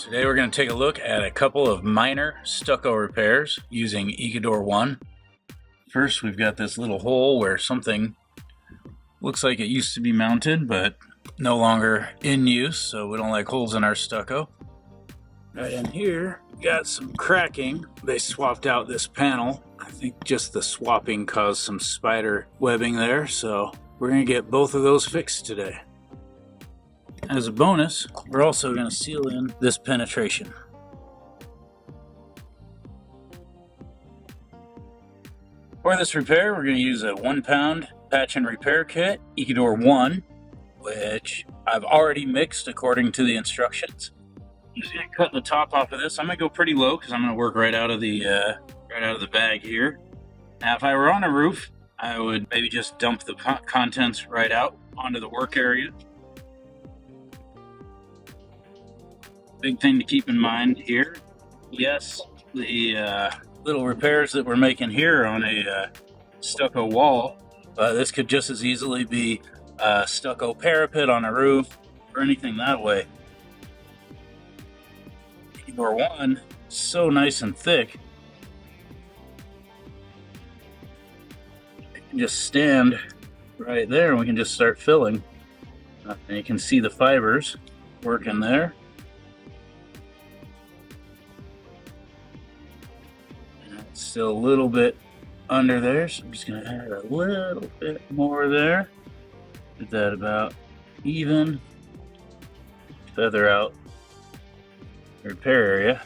Today we're going to take a look at a couple of minor stucco repairs using Ecodur1. First, we've got this little hole where something looks like it used to be mounted but no longer in use, so we don't like holes in our stucco. Right in here, got some cracking. They swapped out this panel. I think just the swapping caused some spider webbing there, so we're going to get both of those fixed today. As a bonus, we're also going to seal in this penetration. For this repair, we're going to use a 1 pound patch and repair kit, Ecodur1, which I've already mixed according to the instructions. I'm just going to cut the top off of this. I'm going to go pretty low because I'm going to work right out of the bag here. Now, if I were on a roof, I would maybe just dump the contents right out onto the work area. Big thing to keep in mind here, yes, the little repairs that we're making here on a stucco wall, this could just as easily be a stucco parapet on a roof or anything that way. Ecodur1, so nice and thick, it can just stand right there and we can just start filling. And you can see the fibers working there. Still a little bit under there, so I'm just going to add a little bit more there. Get that about even. Feather out the repair area.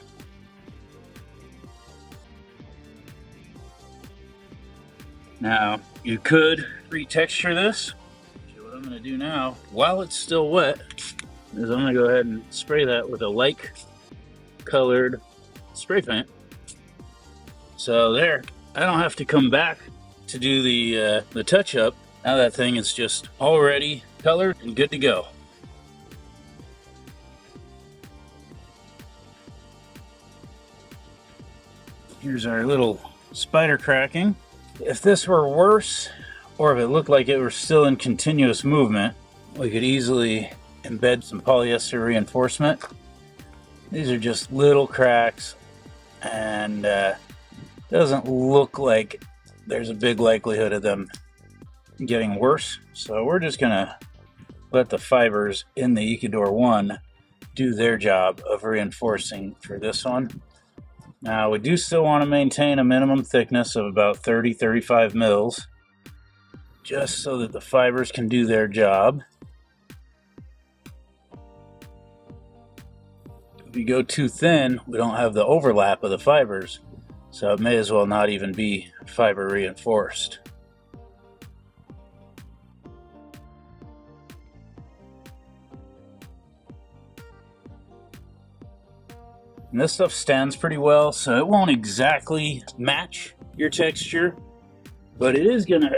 Now, you could retexture this. So what I'm going to do now, while it's still wet, is I'm going to go ahead and spray that with a light colored spray paint. So there, I don't have to come back to do the touch-up. Now that thing is just already colored and good to go. Here's our little spider cracking. If this were worse, or if it looked like it were still in continuous movement, we could easily embed some polyester reinforcement. These are just little cracks, and doesn't look like there's a big likelihood of them getting worse, so we're just gonna let the fibers in the Ecodur1 do their job of reinforcing for this one. Now, we do still want to maintain a minimum thickness of about 30-35 mils, just so that the fibers can do their job. If we go too thin, we don't have the overlap of the fibers, so it may as well not even be fiber reinforced. And this stuff stands pretty well, so it won't exactly match your texture, but it is gonna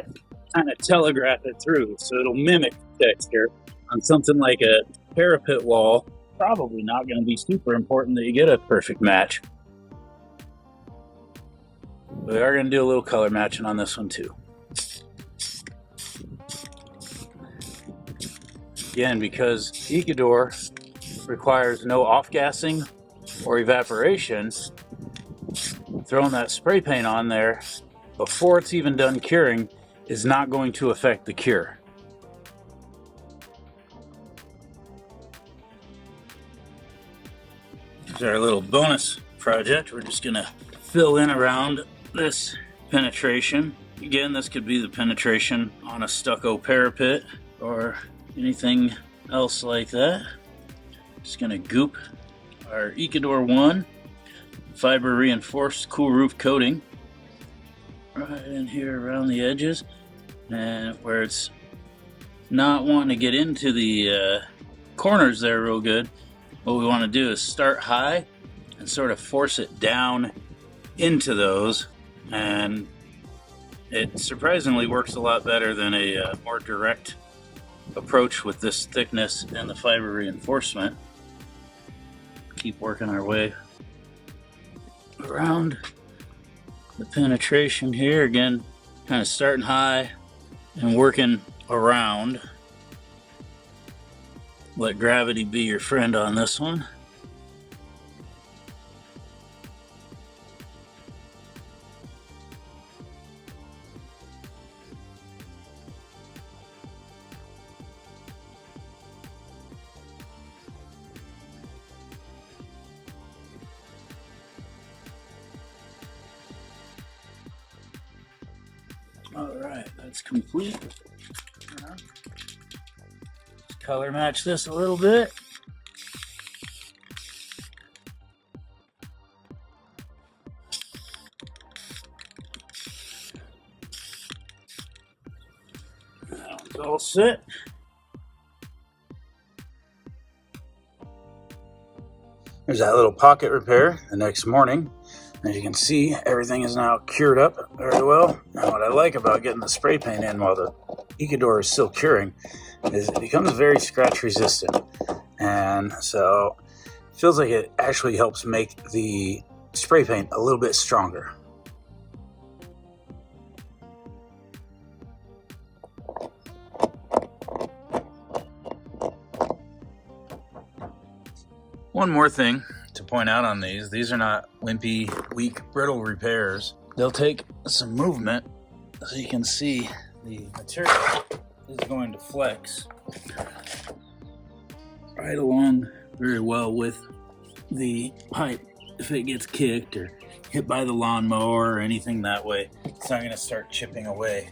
kind of telegraph it through, so it'll mimic the texture. On something like a parapet wall, probably not gonna be super important that you get a perfect match. We are going to do a little color matching on this one too. Again, because Ecodur requires no off-gassing or evaporation, throwing that spray paint on there before it's even done curing is not going to affect the cure. Here's our little bonus project. We're just going to fill in around this penetration. Again, this could be the penetration on a stucco parapet or anything else like that. Just gonna goop our Ecodur1 fiber reinforced cool roof coating right in here around the edges, and where it's not wanting to get into the corners there real good, what we want to do is start high and sort of force it down into those, and it surprisingly works a lot better than a more direct approach with this thickness and the fiber reinforcement. Keep working our way around the penetration here, again kind of starting high and working around. Let gravity be your friend on this one. All right, that's complete. Let's color match this a little bit. That one's all set. There's that little pocket repair the next morning. As you can see, everything is now cured up very well. Now what I like about getting the spray paint in while the Ecodur is still curing is it becomes very scratch resistant. And so it feels like it actually helps make the spray paint a little bit stronger. One more thing to point out on these are not wimpy, weak, brittle repairs. They'll take some movement, so you can see the material is going to flex right along very well with the pipe. If it gets kicked or hit by the lawnmower or anything that way, it's not going to start chipping away.